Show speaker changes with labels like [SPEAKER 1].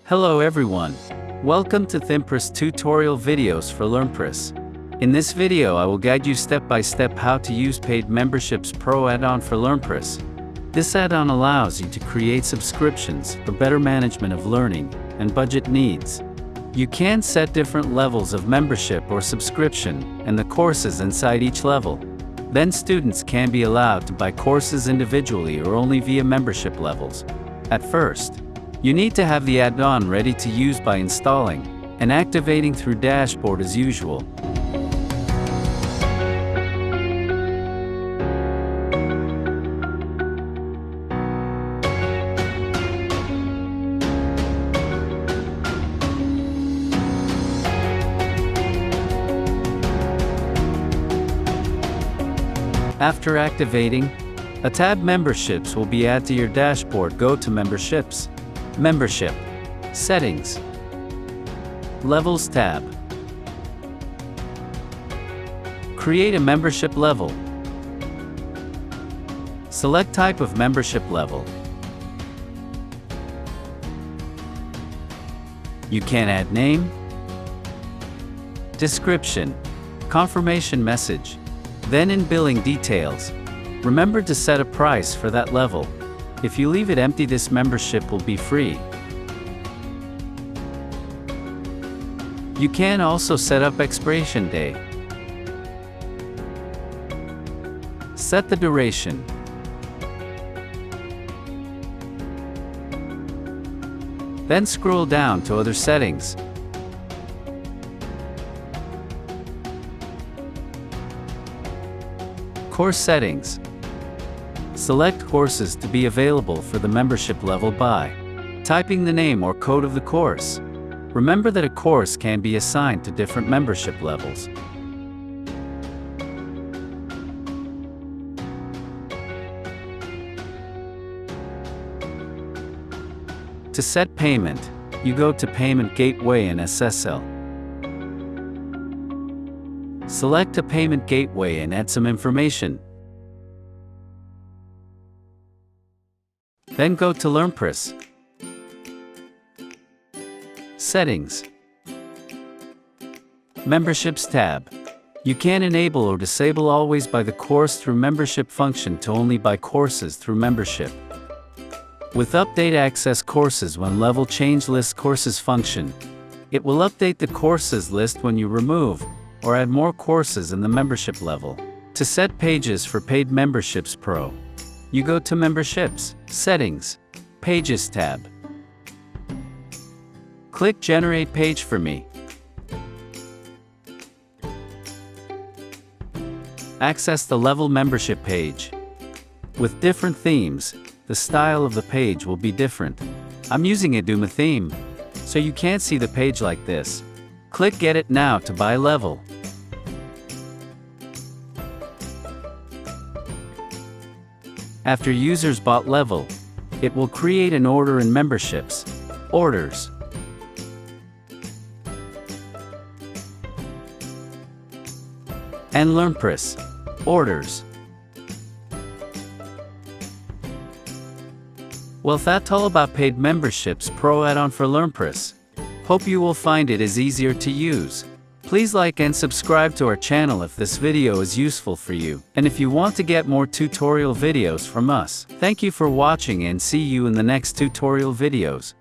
[SPEAKER 1] Hello everyone. Welcome to LearnPress tutorial videos for LearnPress. In this video I will guide you step by step how to use Paid Memberships Pro add-on for LearnPress. This add-on allows you to create subscriptions for better management of learning and budget needs. You can set different levels of membership or subscription and the courses inside each level. Then students can be allowed to buy courses individually or only via membership levels. At first, you need to have the add-on ready to use by installing and activating through dashboard as usual. After activating, a tab Memberships will be added to your dashboard. Go to Memberships, Membership, Settings, Levels tab. Create a membership level. Select type of membership level. You can add name, description, confirmation message. Then in billing details, remember to set a price for that level. If you leave it empty, this membership will be free. You can also set up expiration day. Set the duration. Then scroll down to other settings. Course settings. Select courses to be available for the membership level by typing the name or code of the course. Remember that a course can be assigned to different membership levels. To set payment, you go to Payment Gateway and SSL. Select a payment gateway and add some information. Then go to LearnPress, Settings, Memberships tab. You can enable or disable always buy the course through membership function to only buy courses through membership. With Update Access Courses when level change list courses function, it will update the courses list when you remove or add more courses in the membership level. To set pages for Paid Memberships Pro, you go to Memberships, Settings, Pages tab. Click Generate Page for me. Access the level membership page. With different themes, the style of the page will be different. I'm using a Duma theme, so you can't see the page like this. Click Get It Now to buy level. After users bought level, it will create an order in Memberships, Orders. And LearnPress, Orders. Well, that's all about Paid Memberships Pro add-on for LearnPress. Hope you will find it is easier to use. Please like and subscribe to our channel if this video is useful for you, and if you want to get more tutorial videos from us. Thank you for watching and see you in the next tutorial videos.